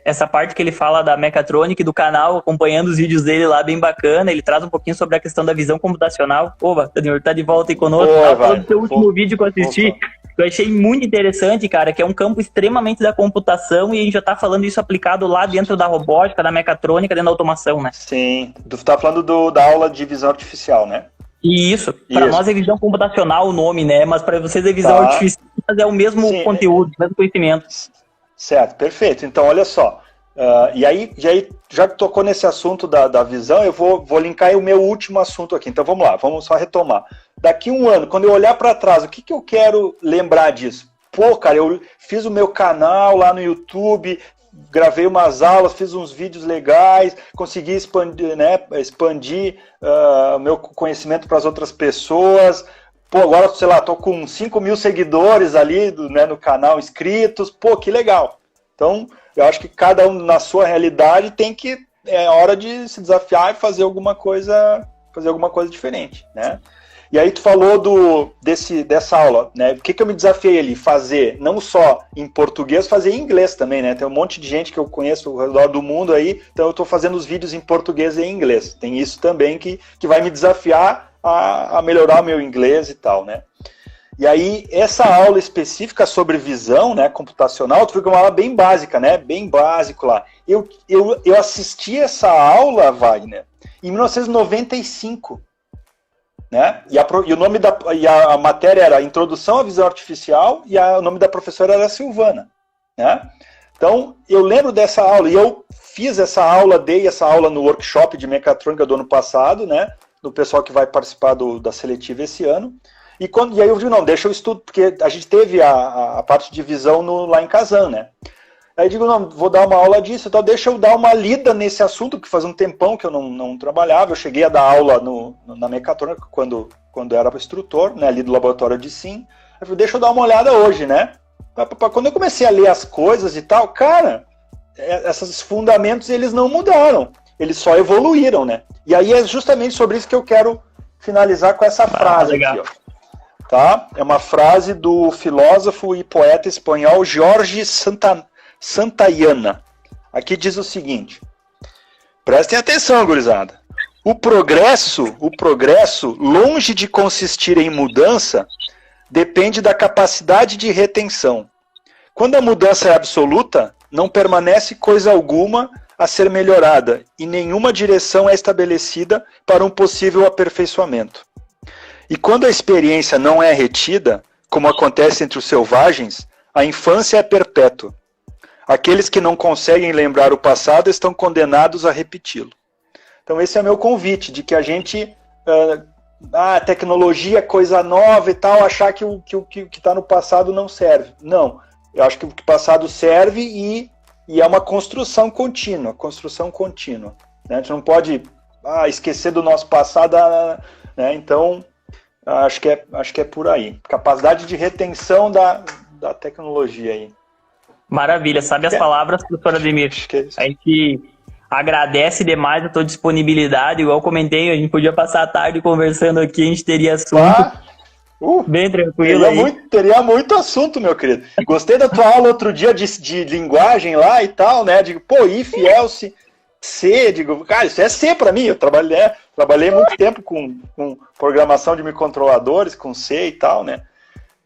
essa parte que ele fala da mecatrônica e do canal, acompanhando os vídeos dele lá, bem bacana. Ele traz um pouquinho sobre a questão da visão computacional. Opa, Ademir, tá de volta aí conosco. Falando do seu último vídeo que eu assisti, eu achei muito interessante, cara, que é um campo extremamente da computação, e a gente já tá falando isso aplicado lá dentro da robótica, da mecatrônica, dentro da automação, né? Sim, tu tá falando da aula de visão artificial, né? Isso, para nós é visão computacional o nome, né? Mas para vocês é visão artificial, mas é o mesmo conteúdo, o mesmo conhecimento. Certo, perfeito. Então, olha só. E aí, já que tocou nesse assunto da visão, eu vou linkar o meu último assunto aqui. Então, vamos lá, vamos só retomar. Daqui 1 ano, quando eu olhar para trás, o que eu quero lembrar disso? Pô, cara, eu fiz o meu canal lá no YouTube, gravei umas aulas, fiz uns vídeos legais, consegui expandir o meu conhecimento para as outras pessoas. Pô, agora, sei lá, tô com 5 mil seguidores ali no canal inscritos. Pô, que legal. Então, eu acho que cada um na sua realidade é hora de se desafiar e fazer alguma coisa diferente, né? E aí tu falou dessa aula, né? O que eu me desafiei ali? Fazer, não só em português, fazer em inglês também, né? Tem um monte de gente que eu conheço ao redor do mundo aí, então eu estou fazendo os vídeos em português e em inglês. Tem isso também que vai me desafiar a melhorar o meu inglês e tal, né? E aí, essa aula específica sobre visão, né, computacional, foi uma aula bem básica, né? Bem básico lá. Eu assisti essa aula, Wagner, em 1995. Né? E o nome a matéria era Introdução à Visão Artificial, e o nome da professora era Silvana, né? Então, eu lembro dessa aula, e eu fiz essa aula, dei essa aula no workshop de mecatrônica do ano passado, né? Do pessoal que vai participar da seletiva esse ano. E aí eu digo, não, deixa eu estudo, porque a gente teve a parte de visão lá em Kazan, né? Aí eu digo, não, vou dar uma aula disso, então deixa eu dar uma lida nesse assunto, que faz um tempão que eu não trabalhava. Eu cheguei a dar aula na mecatrônica quando eu era instrutor, né, ali do laboratório de SIM. Eu falei, deixa eu dar uma olhada hoje, né? Quando eu comecei a ler as coisas e tal, cara, esses fundamentos eles não mudaram, eles só evoluíram, né? E aí é justamente sobre isso que eu quero finalizar com essa frase aqui, ó. tá? É uma frase do filósofo e poeta espanhol Jorge Santayana. Aqui diz o seguinte: prestem atenção, gurizada. O progresso, longe de consistir em mudança, depende da capacidade de retenção. Quando a mudança é absoluta, não permanece coisa alguma a ser melhorada e nenhuma direção é estabelecida para um possível aperfeiçoamento. E quando a experiência não é retida, como acontece entre os selvagens, a infância é perpétua. Aqueles que não conseguem lembrar o passado estão condenados a repeti-lo. Então esse é meu convite, de que a gente, a tecnologia é coisa nova e tal, achar que o que está no passado não serve. Não, eu acho que o passado serve e é uma construção contínua, né? A gente não pode esquecer do nosso passado, né? Então, acho que é por aí. Capacidade de retenção da tecnologia aí. Maravilha, sabe as palavras, professor Ademir? Acho que é isso. A gente agradece demais a tua disponibilidade, igual eu comentei, a gente podia passar a tarde conversando aqui, a gente teria assunto bem tranquilo aí. Teria muito assunto, meu querido. Gostei da tua aula outro dia de linguagem lá e tal, né? Digo, if, else, C, digo, cara, isso é C pra mim, eu trabalhei muito tempo com programação de microcontroladores, com C e tal, né?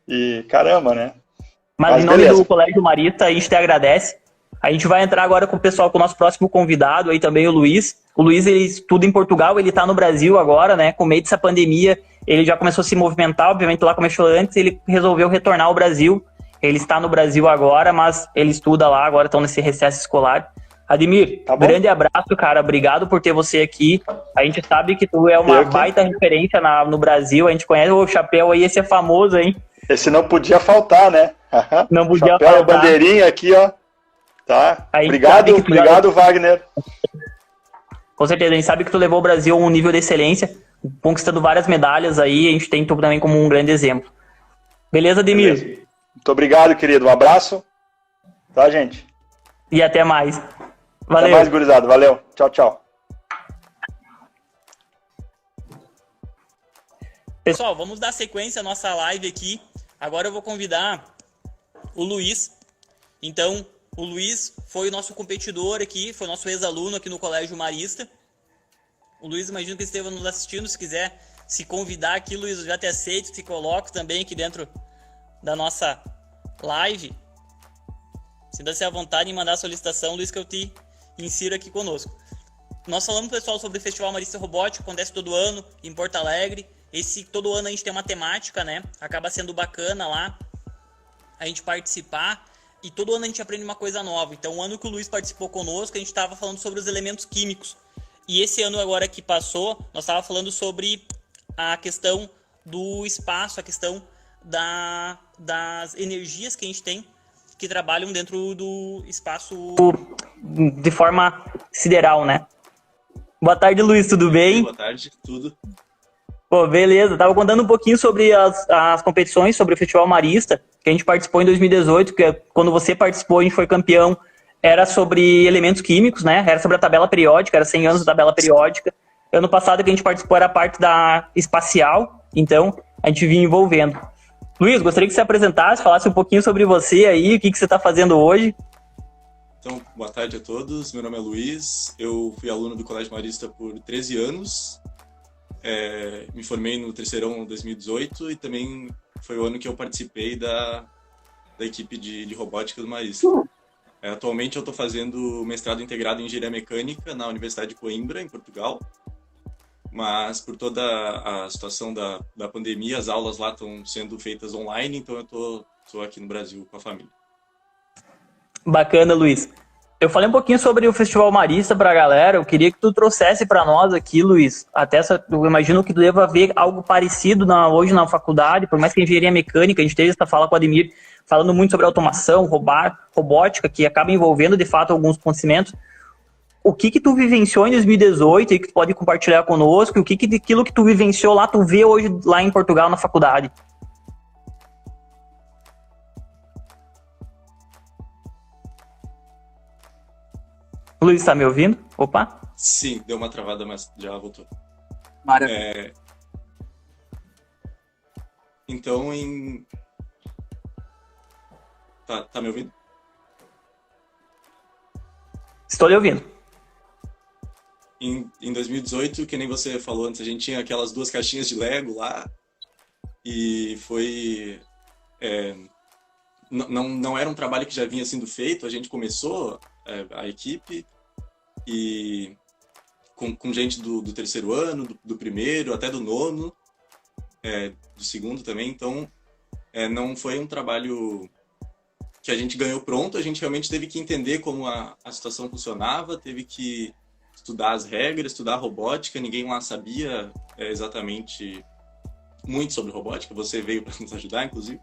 E caramba, né? Mas em nome do Colégio Marista, a gente te agradece. A gente vai entrar agora com o pessoal, com o nosso próximo convidado, aí também o Luiz. O Luiz, ele estuda em Portugal, ele está no Brasil agora, né? Com meio dessa pandemia, ele já começou a se movimentar, obviamente lá começou antes, ele resolveu retornar ao Brasil. Ele está no Brasil agora, mas ele estuda lá, agora estão nesse recesso escolar. Ademir, grande abraço, cara. Obrigado por ter você aqui. A gente sabe que tu é uma baita referência no Brasil. A gente conhece o chapéu aí, esse é famoso, hein? Esse não podia faltar, né? Não podia chapéu, faltar. A bandeirinha aqui, ó. Tá? Obrigado, Wagner. Com certeza, a gente sabe que tu levou o Brasil a um nível de excelência, conquistando várias medalhas aí, a gente tem tu também como um grande exemplo. Beleza, Ademir? Beleza. Muito obrigado, querido. Um abraço. Tá, gente? E até mais. Valeu. Até mais, gurizada. Valeu. Tchau, tchau. Pessoal, vamos dar sequência à nossa live aqui. Agora eu vou convidar o Luiz. Então, o Luiz foi o nosso competidor aqui, foi nosso ex-aluno aqui no Colégio Marista. O Luiz, imagino que esteja nos assistindo. Se quiser se convidar aqui, Luiz, eu já te aceito, te coloco também aqui dentro da nossa live. Sinta-se à vontade em mandar a solicitação, Luiz, que eu te insiro aqui conosco. Nós falamos, pessoal, sobre o Festival Marista Robótica, acontece todo ano em Porto Alegre. Todo ano a gente tem uma temática, né? Acaba sendo bacana lá a gente participar. E todo ano a gente aprende uma coisa nova. Então, o ano que o Luiz participou conosco, a gente estava falando sobre os elementos químicos. E esse ano agora que passou, nós estávamos falando sobre a questão do espaço, a questão das energias que a gente tem que trabalham dentro do espaço de forma sideral, né? Boa tarde, Luiz, tudo bem? Boa tarde, tudo. Pô, beleza. Tava contando um pouquinho sobre as competições, sobre o Festival Marista, que a gente participou em 2018, que quando você participou, a gente foi campeão, era sobre elementos químicos, né? Era sobre a tabela periódica, era 100 anos da tabela periódica. Ano passado que a gente participou era a parte da espacial, então a gente vinha envolvendo. Luiz, gostaria que você apresentasse, falasse um pouquinho sobre você aí, o que você está fazendo hoje. Então, boa tarde a todos. Meu nome é Luiz, eu fui aluno do Colégio Marista por 13 anos. Me formei no terceirão 2018 e também foi o ano que eu participei da equipe de robótica do Marista. Atualmente eu estou fazendo mestrado integrado em engenharia mecânica na Universidade de Coimbra, em Portugal. Mas por toda a situação da pandemia, as aulas lá estão sendo feitas online, então eu estou aqui no Brasil com a família. Bacana, Luiz. Eu falei um pouquinho sobre o Festival Marista para a galera, eu queria que tu trouxesse para nós aqui, Luiz, eu imagino que tu deva ver algo parecido hoje na faculdade, por mais que a engenharia mecânica, a gente teve essa fala com o Ademir, falando muito sobre automação, robótica, que acaba envolvendo de fato alguns conhecimentos. O que tu vivenciou em 2018 e que tu pode compartilhar conosco, e o que daquilo que tu vivenciou lá, tu vê hoje lá em Portugal na faculdade? Luiz, tá me ouvindo? Opa! Sim, deu uma travada, mas já voltou. Maravilha. Então, Tá me ouvindo? Estou lhe ouvindo. Em 2018, que nem você falou antes, a gente tinha aquelas 2 caixinhas de Lego lá, e foi... não era um trabalho que já vinha sendo feito, a gente começou a equipe, e com gente do terceiro ano, do primeiro, até do nono, do segundo também, então não foi um trabalho que a gente ganhou pronto, a gente realmente teve que entender como a situação funcionava, teve que estudar as regras, estudar a robótica, ninguém lá sabia exatamente muito sobre robótica, você veio para nos ajudar, inclusive.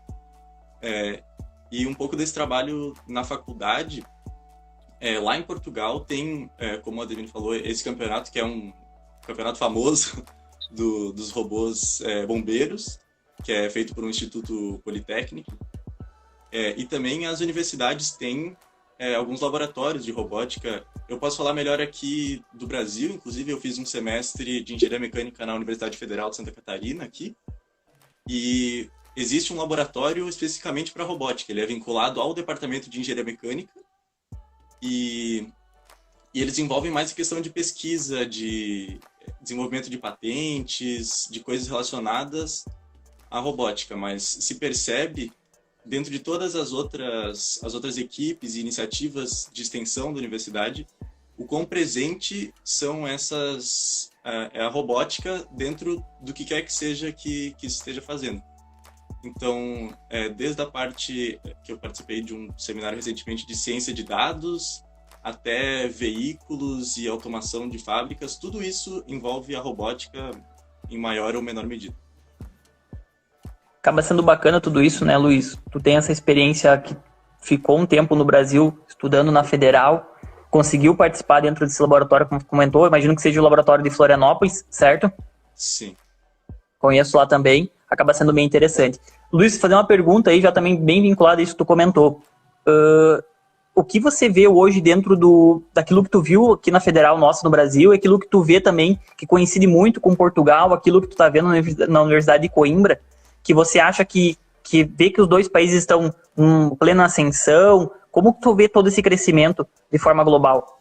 E um pouco desse trabalho na faculdade, lá em Portugal tem, como a Devine falou, esse campeonato que é um campeonato famoso dos robôs bombeiros, que é feito por um instituto politécnico. E também as universidades têm alguns laboratórios de robótica. Eu posso falar melhor aqui do Brasil, inclusive eu fiz um semestre de engenharia mecânica na Universidade Federal de Santa Catarina, aqui, e existe um laboratório especificamente para robótica. Ele é vinculado ao departamento de engenharia mecânica, e eles envolvem mais a questão de pesquisa, de desenvolvimento de patentes, de coisas relacionadas à robótica, mas se percebe, dentro de todas as outras equipes e iniciativas de extensão da universidade, o quão presente são a robótica dentro do que quer que seja que se esteja fazendo. Então, desde a parte que eu participei de um seminário recentemente de ciência de dados, até veículos e automação de fábricas, tudo isso envolve a robótica em maior ou menor medida. Acaba sendo bacana tudo isso, né, Luiz? Tu tem essa experiência que ficou um tempo no Brasil estudando na Federal, conseguiu participar dentro desse laboratório, como comentou, imagino que seja o laboratório de Florianópolis, certo? Sim. Conheço lá também, acaba sendo bem interessante. Luiz, fazer uma pergunta aí, já também bem vinculada a isso que tu comentou. O que você vê hoje dentro daquilo que tu viu aqui na Federal nossa no Brasil, e aquilo que tu vê também, que coincide muito com Portugal, aquilo que tu tá vendo na Universidade de Coimbra, que você acha que vê que os dois países estão em plena ascensão? Como que tu vê todo esse crescimento de forma global?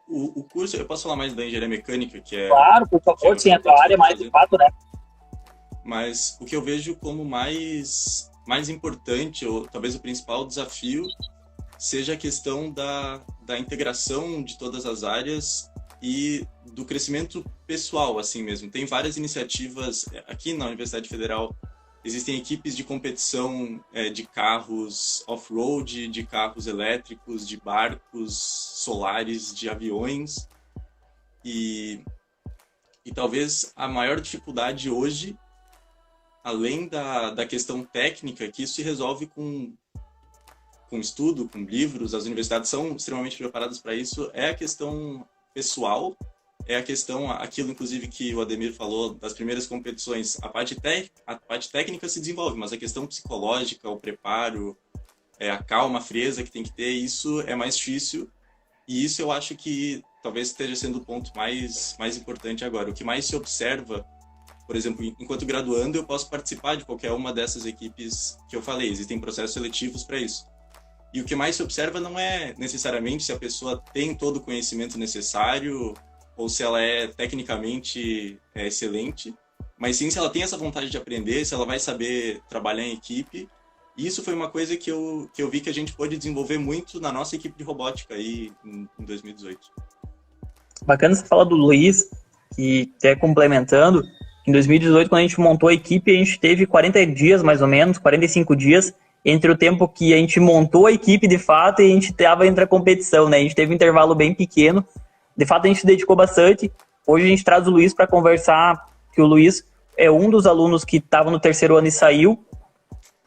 O curso, eu posso falar mais da engenharia mecânica, que é... Claro, por favor, sim, a tua área é mais de fato, né? Mas o que eu vejo como mais importante, ou talvez o principal desafio, seja a questão da integração de todas as áreas e do crescimento pessoal, assim mesmo. Tem várias iniciativas aqui na Universidade Federal. Existem equipes de competição de carros off-road, de carros elétricos, de barcos solares, de aviões. E talvez a maior dificuldade hoje, além da questão técnica, que isso se resolve com estudo, com livros, as universidades são extremamente preparadas para isso, é a questão pessoal, é a questão, aquilo inclusive que o Ademir falou, das primeiras competições, a parte técnica se desenvolve, mas a questão psicológica, o preparo, a calma, a frieza que tem que ter, isso é mais difícil, e isso eu acho que talvez esteja sendo o ponto mais importante agora. O que mais se observa, por exemplo, enquanto graduando, eu posso participar de qualquer uma dessas equipes que eu falei, existem processos seletivos para isso. E o que mais se observa não é necessariamente se a pessoa tem todo o conhecimento necessário ou se ela é tecnicamente excelente, mas sim se ela tem essa vontade de aprender, se ela vai saber trabalhar em equipe. E isso foi uma coisa que eu vi que a gente pôde desenvolver muito na nossa equipe de robótica aí em 2018. Bacana você falar do Luiz, que até complementando, em 2018, quando a gente montou a equipe, a gente teve 40 dias mais ou menos, 45 dias, entre o tempo que a gente montou a equipe de fato e a gente estava entre a competição, né? A gente teve um intervalo bem pequeno. De fato, a gente se dedicou bastante. Hoje a gente traz o Luiz para conversar, que o Luiz é um dos alunos que estava no terceiro ano e saiu.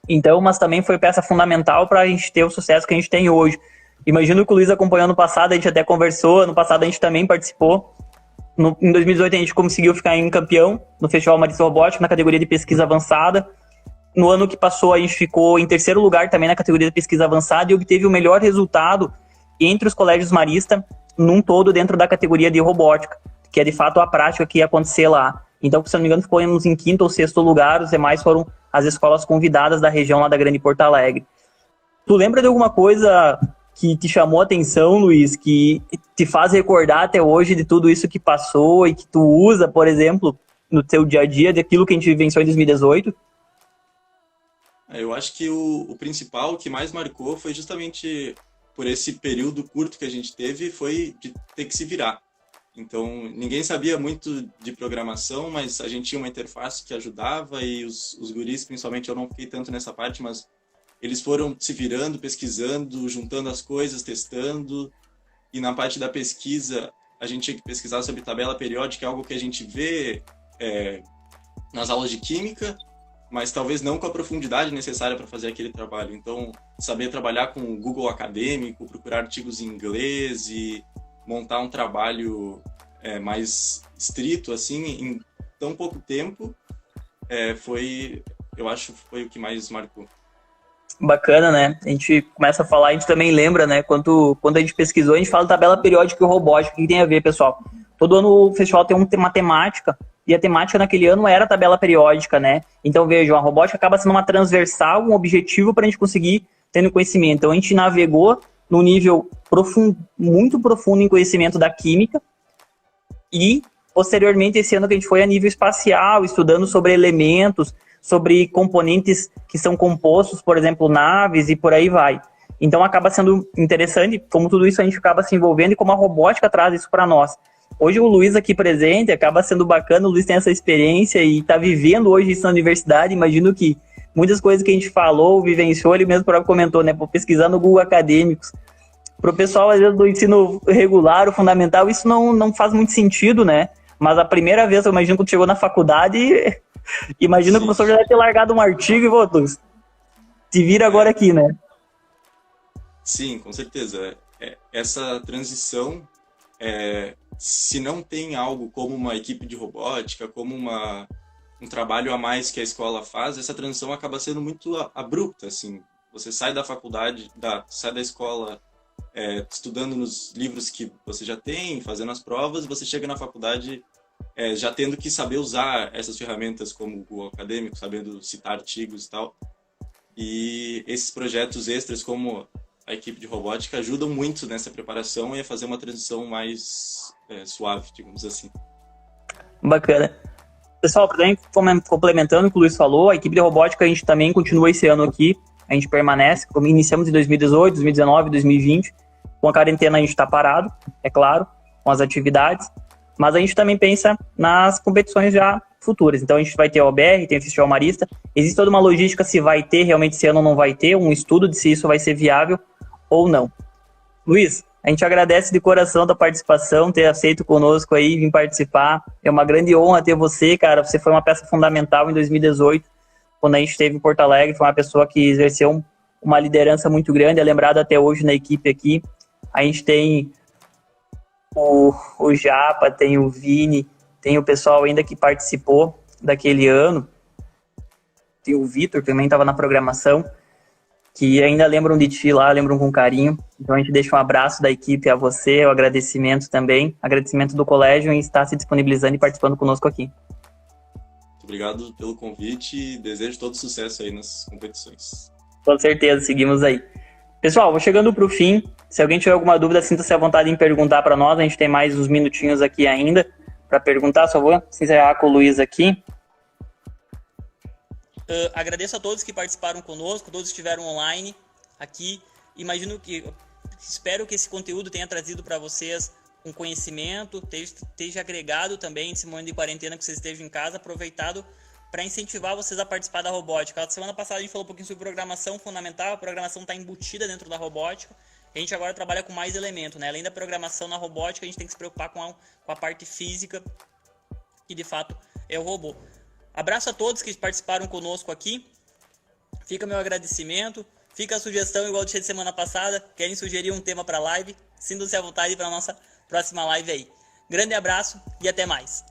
Então, mas também foi peça fundamental para a gente ter o sucesso que a gente tem hoje. Imagino que o Luiz acompanhou ano passado, a gente até conversou, ano passado a gente também participou. Em 2018 a gente conseguiu ficar em campeão no Festival Marista Robótica, na categoria de pesquisa avançada. No ano que passou, a gente ficou em terceiro lugar também na categoria de pesquisa avançada e obteve o melhor resultado entre os colégios maristas, num todo dentro da categoria de robótica, que é de fato a prática que ia acontecer lá. Então, se não me engano, ficamos em 5º ou 6º lugar, os demais foram as escolas convidadas da região lá da Grande Porto Alegre. Tu lembra de alguma coisa que te chamou a atenção, Luiz, que te faz recordar até hoje de tudo isso que passou e que tu usa, por exemplo, no teu dia a dia, daquilo que a gente vivenciou em 2018? Eu acho que o principal, o que mais marcou, foi justamente por esse período curto que a gente teve, foi de ter que se virar. Então, ninguém sabia muito de programação, mas a gente tinha uma interface que ajudava e os guris, principalmente, eu não fiquei tanto nessa parte, mas eles foram se virando, pesquisando, juntando as coisas, testando. E na parte da pesquisa, a gente tinha que pesquisar sobre tabela periódica, algo que a gente vê nas aulas de química, mas talvez não com a profundidade necessária para fazer aquele trabalho. Então, saber trabalhar com o Google Acadêmico, procurar artigos em inglês e montar um trabalho mais estrito, assim, em tão pouco tempo, eu acho que foi o que mais marcou. Bacana, né? A gente começa a falar, a gente também lembra, né? Quando a gente pesquisou, a gente fala tabela periódica e robótica. O que tem a ver, pessoal? Todo ano o festival tem uma temática, e a temática naquele ano era a tabela periódica, né? Então, vejam, a robótica acaba sendo uma transversal, um objetivo para a gente conseguir ter conhecimento. Então, a gente navegou num nível muito profundo em conhecimento da química e, posteriormente, esse ano que a gente foi a nível espacial, estudando sobre elementos, sobre componentes que são compostos, por exemplo, naves e por aí vai. Então, acaba sendo interessante como tudo isso a gente acaba se envolvendo e como a robótica traz isso para nós. Hoje o Luiz aqui presente, acaba sendo bacana, o Luiz tem essa experiência e está vivendo hoje isso na universidade. Imagino que muitas coisas que a gente falou, vivenciou, ele mesmo próprio comentou, né? Por pesquisar no Google Acadêmicos. Para o pessoal, às vezes, do ensino regular, o fundamental, isso não faz muito sentido, né? Mas a primeira vez, eu imagino, quando chegou na faculdade, imagina que o professor já deve ter largado um artigo e voltou. Te vira agora aqui, né? Sim, com certeza. Essa transição, se não tem algo como uma equipe de robótica, como um trabalho a mais que a escola faz, essa transição acaba sendo muito abrupta, assim. Você sai da faculdade, sai da escola estudando nos livros que você já tem, fazendo as provas, você chega na faculdade já tendo que saber usar essas ferramentas como o Google Acadêmico, sabendo citar artigos e tal. E esses projetos extras, como a equipe de robótica, ajudam muito nessa preparação e a fazer uma transição mais suave, digamos assim. Bacana. Pessoal, também complementando o que o Luiz falou, a equipe de robótica a gente também continua esse ano aqui, a gente permanece, como iniciamos em 2018, 2019, 2020, com a quarentena a gente está parado, é claro, com as atividades, mas a gente também pensa nas competições já futuras. Então a gente vai ter a OBR, tem o Festival Marista, existe toda uma logística se vai ter, realmente esse ano não vai ter, um estudo de se isso vai ser viável ou não. Luiz, a gente agradece de coração da participação, ter aceito conosco aí, vir participar. É uma grande honra ter você, cara. Você foi uma peça fundamental em 2018, quando a gente esteve em Porto Alegre. Foi uma pessoa que exerceu uma liderança muito grande, é lembrado até hoje na equipe aqui. A gente tem o Japa, tem o Vini, tem o pessoal ainda que participou daquele ano. Tem o Vitor, que também estava na programação, que ainda lembram de ti lá, lembram com carinho. Então a gente deixa um abraço da equipe a você, o agradecimento também, agradecimento do colégio em estar se disponibilizando e participando conosco aqui. Muito obrigado pelo convite e desejo todo sucesso aí nas competições. Com certeza, seguimos aí. Pessoal, vou chegando para o fim. Se alguém tiver alguma dúvida, sinta-se à vontade em perguntar para nós. A gente tem mais uns minutinhos aqui ainda para perguntar. Só vou se encerrar com o Luiz aqui. Agradeço a todos que participaram conosco, todos que estiveram online aqui. Espero que esse conteúdo tenha trazido para vocês um conhecimento, esteja agregado também nesse momento de quarentena que vocês estejam em casa, aproveitado para incentivar vocês a participar da robótica. A semana passada a gente falou um pouquinho sobre programação fundamental, a programação está embutida dentro da robótica. A gente agora trabalha com mais elementos, né? Além da programação na robótica, a gente tem que se preocupar com a parte física, que de fato é o robô. Abraço a todos que participaram conosco aqui. Fica meu agradecimento. Fica a sugestão, igual deixei de semana passada. Querem sugerir um tema para a live? Sintam-se à vontade para a nossa próxima live aí. Grande abraço e até mais.